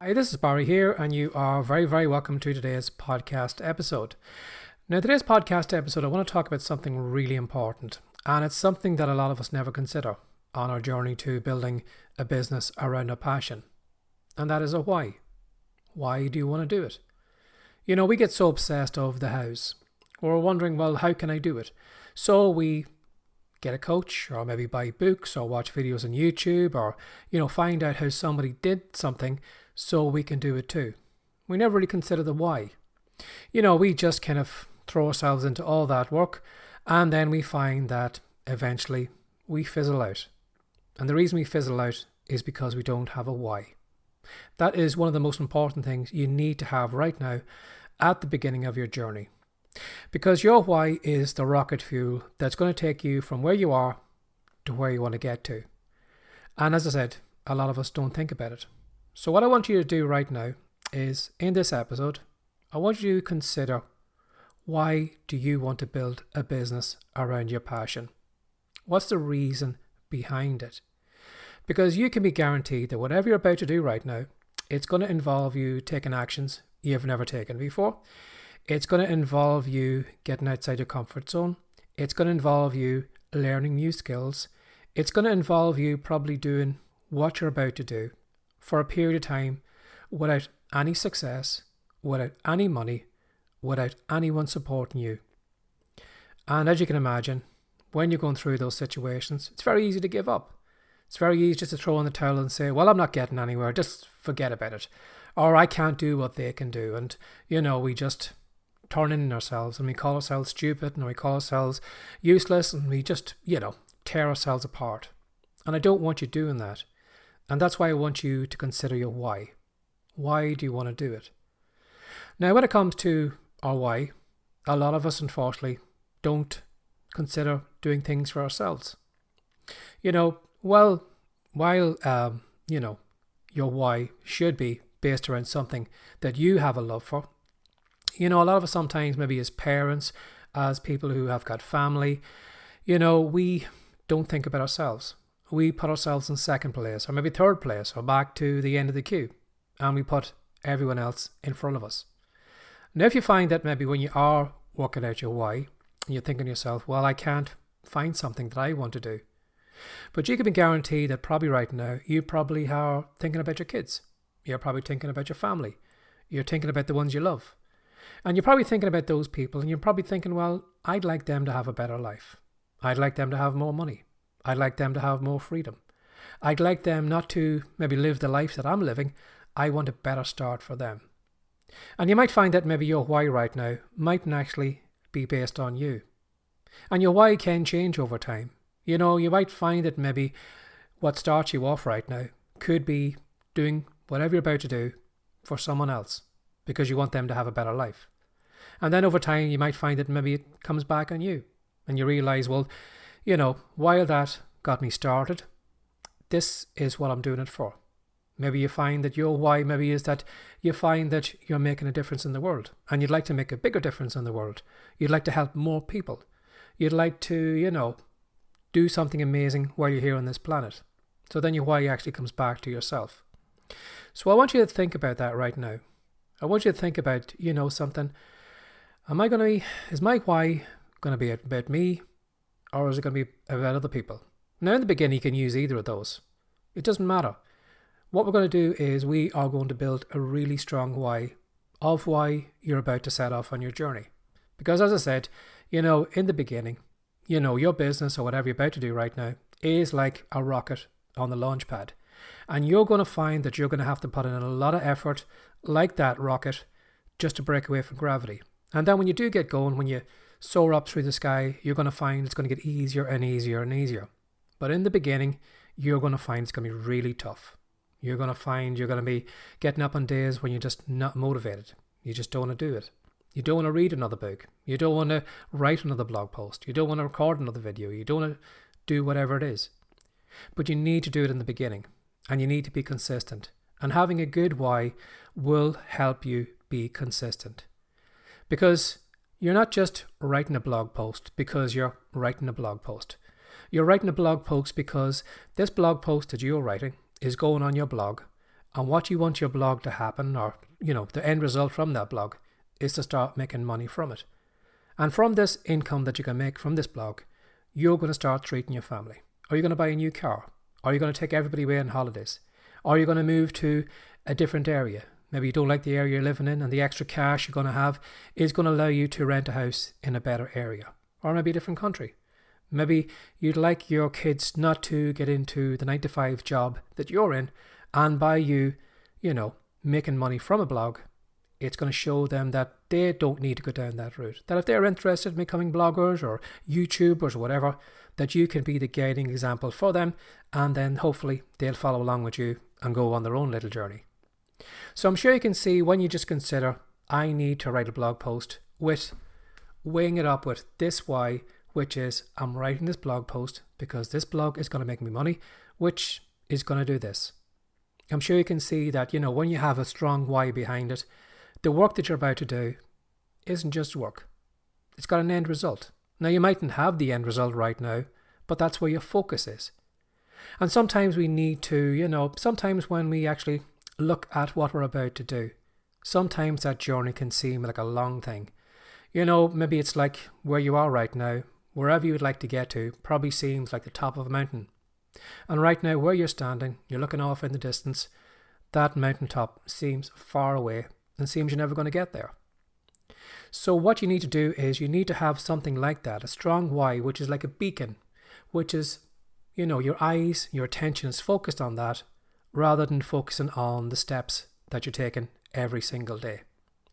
Hi, this is Barry here, and you are very welcome to today's podcast episode. Now, today's podcast episode, I want to talk about something really important, and it's something that a lot of us never consider on our journey to building a business around a passion, and that is a why. Why do you want to do it? You know, we get so obsessed over the hows. We're wondering, well, how can I do it? So we get a coach, or maybe buy books, or watch videos on YouTube, or, find out how somebody did something so we can do it too. We never really consider the why. We just kind of throw ourselves into all that work, and then we find that eventually we fizzle out. And the reason we fizzle out is because we don't have a why. That is one of the most important things you need to have right now at the beginning of your journey. Because your why is the rocket fuel that's going to take you from where you are to where you want to get to. And as I said, a lot of us don't think about it. So what I want you to do right now is, in this episode, I want you to consider, why do you want to build a business around your passion? What's the reason behind it? Because you can be guaranteed that whatever you're about to do right now, it's going to involve you taking actions you've never taken before. It's going to involve you getting outside your comfort zone. It's going to involve you learning new skills. It's going to involve you probably doing what you're about to do for a period of time without any success, without any money, without anyone supporting you. And as you can imagine, when you're going through those situations, it's very easy to give up. It's very easy just to throw in the towel and say, well, I'm not getting anywhere, just forget about it. Or I can't do what they can do. And, we just turn in ourselves and we call ourselves stupid and we call ourselves useless and we just, tear ourselves apart. And I don't want you doing that. And that's why I want you to consider your why. Why do you want to do it? Now, when it comes to our why, a lot of us, unfortunately, don't consider doing things for ourselves. While your why should be based around something that you have a love for, a lot of us sometimes, maybe as parents, as people who have got family, we don't think about ourselves. We put ourselves in second place, or maybe third place, or back to the end of the queue, and we put everyone else in front of us. Now, if you find that maybe when you are working out your why, and you're thinking to yourself, well, I can't find something that I want to do, but you can be guaranteed that probably right now, you probably are thinking about your kids. You're probably thinking about your family. You're thinking about the ones you love. And you're probably thinking about those people, and you're probably thinking, well, I'd like them to have a better life. I'd like them to have more money. I'd like them to have more freedom. I'd like them not to maybe live the life that I'm living. I want a better start for them. And you might find that maybe your why right now mightn't actually be based on you. And your why can change over time. You might find that maybe what starts you off right now could be doing whatever you're about to do for someone else because you want them to have a better life. And then over time, you might find that maybe it comes back on you and you realize, well, while that got me started, this is what I'm doing it for. Maybe you find that your why maybe is that you find that you're making a difference in the world and you'd like to make a bigger difference in the world. You'd like to help more people. You'd like to, do something amazing while you're here on this planet. So then your why actually comes back to yourself. So I want you to think about that right now. I want you to think about, something. Is my why going to be about me? Or is it going to be about other people? Now, in the beginning, you can use either of those. It doesn't matter. What we're going to do is we are going to build a really strong why of why you're about to set off on your journey. Because as I said, in the beginning, your business or whatever you're about to do right now is like a rocket on the launch pad. And you're going to find that you're going to have to put in a lot of effort like that rocket just to break away from gravity. And then when you do get going, when you soar up through the sky, you're going to find it's going to get easier and easier and easier. But in the beginning, you're going to find it's going to be really tough. You're going to find you're going to be getting up on days when you're just not motivated. You just don't want to do it. You don't want to read another book. You don't want to write another blog post. You don't want to record another video. You don't want to do whatever it is. But you need to do it in the beginning. And you need to be consistent. And having a good why will help you be consistent. Because you're not just writing a blog post because you're writing a blog post. You're writing a blog post because this blog post that you're writing is going on your blog And what you want your blog to happen, or, the end result from that blog, is to start making money from it. And from this income that you can make from this blog, you're going to start treating your family. Are you going to buy a new car? Are you going to take everybody away on holidays? Are you going to move to a different area? Maybe you don't like the area you're living in, and the extra cash you're going to have is going to allow you to rent a house in a better area, or maybe a different country. Maybe you'd like your kids not to get into the 9-to-5 job that you're in, and by you, making money from a blog, it's going to show them that they don't need to go down that route. That if they're interested in becoming bloggers or YouTubers or whatever, that you can be the guiding example for them, and then hopefully they'll follow along with you and go on their own little journey. So I'm sure you can see, when you just consider, I need to write a blog post, with weighing it up with this why, which is I'm writing this blog post because this blog is going to make me money, which is going to do this. I'm sure you can see that, when you have a strong why behind it, the work that you're about to do isn't just work. It's got an end result. Now, you mightn't have the end result right now, but that's where your focus is. And sometimes we need to, sometimes when we actually look at what we're about to do, sometimes that journey can seem like a long thing. Maybe it's like where you are right now, wherever you would like to get to, probably seems like the top of a mountain. And right now, where you're standing, you're looking off in the distance, that mountaintop seems far away and seems you're never going to get there. So what you need to do is you need to have something like that, a strong why, which is like a beacon, which is, your eyes, your attention is focused on that, rather than focusing on the steps that you're taking every single day.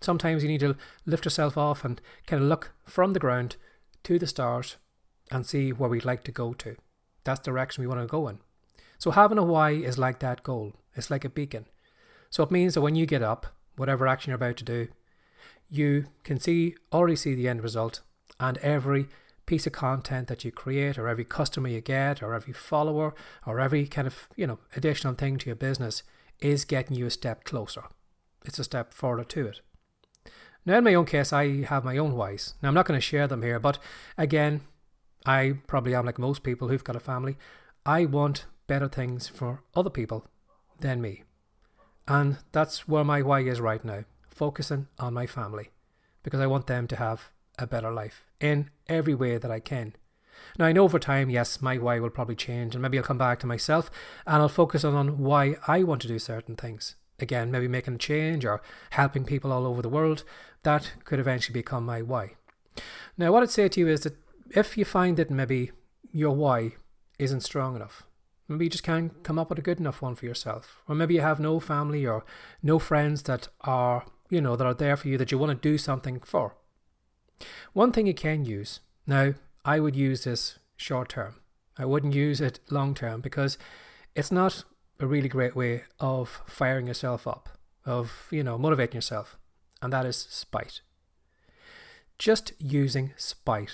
Sometimes you need to lift yourself off and kind of look from the ground to the stars and see where we'd like to go to. That's the direction we want to go in. So having a why is like that goal. It's like a beacon. So it means that when you get up, whatever action you're about to do, you can already see the end result, and every piece of content that you create, or every customer you get, or every follower, or every kind of, additional thing to your business is getting you a step closer. It's a step further to it. Now, in my own case, I have my own whys. Now, I'm not going to share them here, but again, I probably am like most people who've got a family. I want better things for other people than me. And that's where my why is right now, focusing on my family, because I want them to have a better life in every way that I can. Now, I know over time, yes, my why will probably change, and maybe I'll come back to myself and I'll focus on why I want to do certain things. Again, maybe making a change or helping people all over the world. That could eventually become my why. Now, what I'd say to you is that if you find that maybe your why isn't strong enough, maybe you just can't come up with a good enough one for yourself, or maybe you have no family or no friends that are, that are there for you, that you want to do something for. One thing you can use, now I would use this short term. I wouldn't use it long term, because it's not a really great way of firing yourself up, of, motivating yourself. And that is spite. Just using spite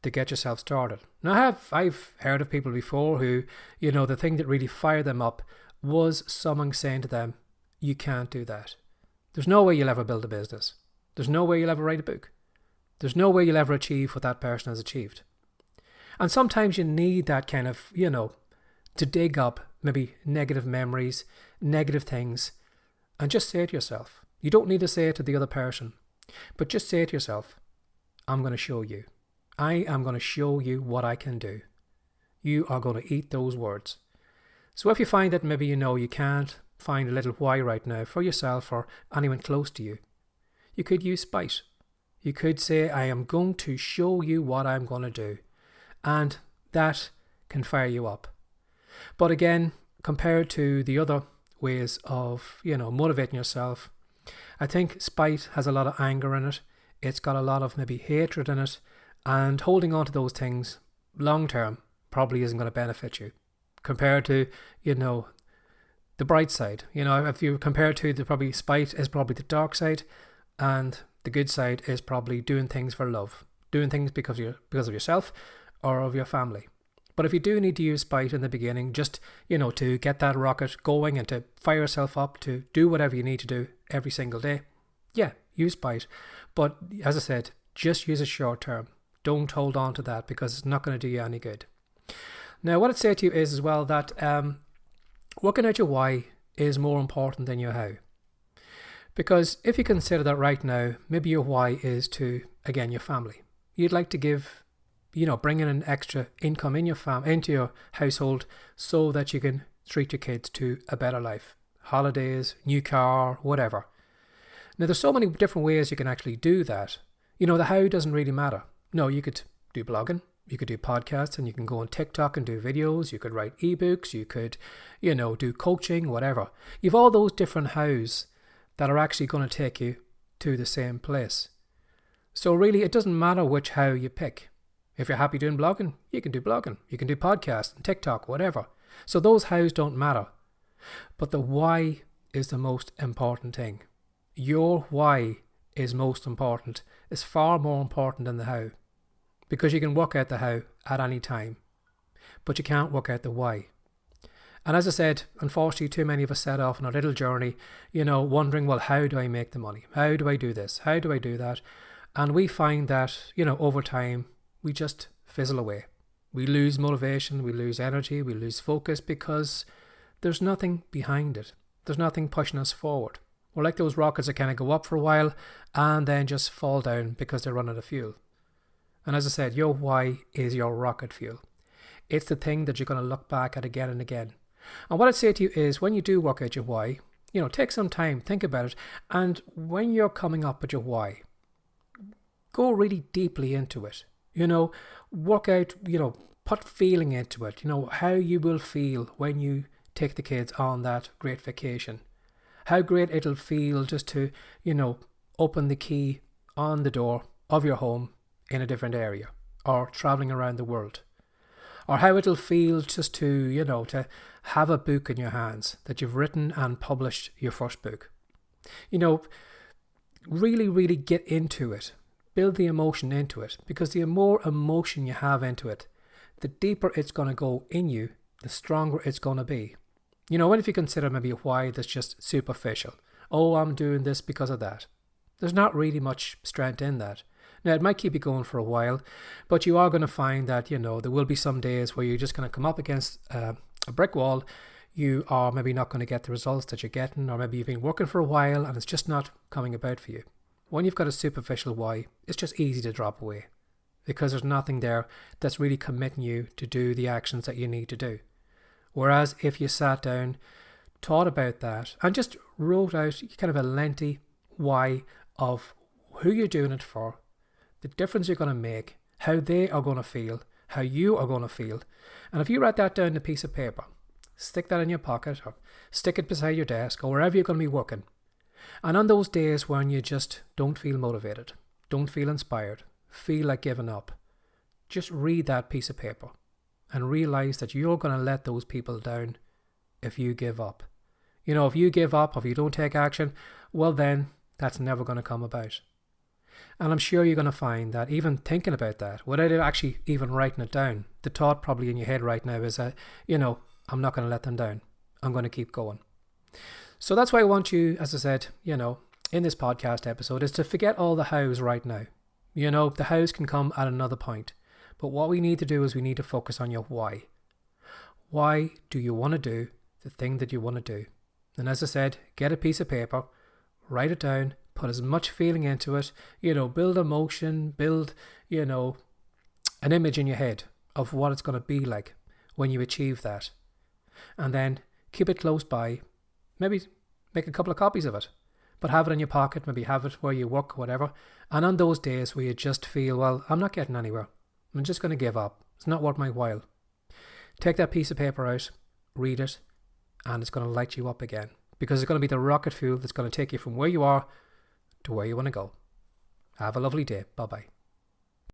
to get yourself started. Now, I've heard of people before who, the thing that really fired them up was someone saying to them, you can't do that. There's no way you'll ever build a business. There's no way you'll ever write a book. There's no way you'll ever achieve what that person has achieved. And sometimes you need that kind of, to dig up maybe negative memories, negative things, and just say it to yourself. You don't need to say it to the other person, but just say it to yourself, I'm going to show you. I am going to show you what I can do. You are going to eat those words. So if you find that maybe you can't find a little why right now for yourself or anyone close to you, you could use spite. You could say, I am going to show you what I'm going to do. And that can fire you up. But again, compared to the other ways of, motivating yourself, I think spite has a lot of anger in it. It's got a lot of maybe hatred in it. And holding on to those things long term probably isn't going to benefit you. Compared to, the bright side. If you compare to probably spite is probably the dark side, and the good side is probably doing things for love. Doing things because of yourself or of your family. But if you do need to use spite in the beginning, just, to get that rocket going and to fire yourself up to do whatever you need to do every single day, yeah, use spite. But as I said, just use it short term. Don't hold on to that, because it's not going to do you any good. Now, what I'd say to you is as well that working out your why is more important than your how. Because if you consider that right now, maybe your why is to, again, your family. You'd like to give, bring in an extra income in into your household so that you can treat your kids to a better life. Holidays, new car, whatever. Now, there's so many different ways you can actually do that. The how doesn't really matter. No, you could do blogging, you could do podcasts, and you can go on TikTok and do videos. You could write ebooks, you could, do coaching, whatever. You've all those different hows that are actually going to take you to the same place. So really, it doesn't matter which how you pick. If you're happy doing blogging, you can do blogging. You can do podcasts and TikTok, whatever. So those hows don't matter. But the why is the most important thing. Your why is most important. It's far more important than the how. Because you can work out the how at any time. But you can't work out the why. And as I said, unfortunately, too many of us set off on a little journey, wondering, well, how do I make the money? How do I do this? How do I do that? And we find that, over time, we just fizzle away. We lose motivation, we lose energy, we lose focus because there's nothing behind it. There's nothing pushing us forward. We're like those rockets that kind of go up for a while and then just fall down because they're running out of fuel. And as I said, your why is your rocket fuel. It's the thing that you're going to look back at again and again. And what I'd say to you is when you do work out your why, take some time, think about it. And when you're coming up with your why, go really deeply into it. Work out, put feeling into it. How you will feel when you take the kids on that great vacation. How great it'll feel just to, open the key on the door of your home in a different area or traveling around the world. Or how it'll feel just to, to have a book in your hands that you've written and published your first book. Really, really get into it. Build the emotion into it, because the more emotion you have into it, the deeper it's going to go in you, the stronger it's going to be. What if you consider maybe a why that's just superficial? Oh, I'm doing this because of that. There's not really much strength in that. Now, it might keep you going for a while, but you are going to find that, there will be some days where you're just going to come up against a brick wall. You are maybe not going to get the results that you're getting, or maybe you've been working for a while and it's just not coming about for you. When you've got a superficial why, it's just easy to drop away because there's nothing there that's really committing you to do the actions that you need to do. Whereas if you sat down, thought about that, and just wrote out kind of a lengthy why of who you're doing it for, the difference you're going to make, how they are going to feel, how you are going to feel. And if you write that down on a piece of paper, stick that in your pocket or stick it beside your desk or wherever you're going to be working. And on those days when you just don't feel motivated, don't feel inspired, feel like giving up, just read that piece of paper and realize that you're going to let those people down if you give up. If you give up, if you don't take action, well then that's never going to come about. And I'm sure you're going to find that even thinking about that, without actually even writing it down, the thought probably in your head right now is that, I'm not going to let them down. I'm going to keep going. So that's why I want you, as I said, in this podcast episode, is to forget all the hows right now. The hows can come at another point. But what we need to do is we need to focus on your why. Why do you want to do the thing that you want to do? And as I said, get a piece of paper, write it down, put as much feeling into it, build emotion, build, an image in your head of what it's going to be like when you achieve that. And then keep it close by. Maybe make a couple of copies of it, but have it in your pocket, maybe have it where you work, whatever. And on those days where you just feel, well, I'm not getting anywhere, I'm just going to give up. It's not worth my while. Take that piece of paper out, read it, and it's going to light you up again, because it's going to be the rocket fuel that's going to take you from where you are to where you want to go. Have a lovely day. Bye-bye.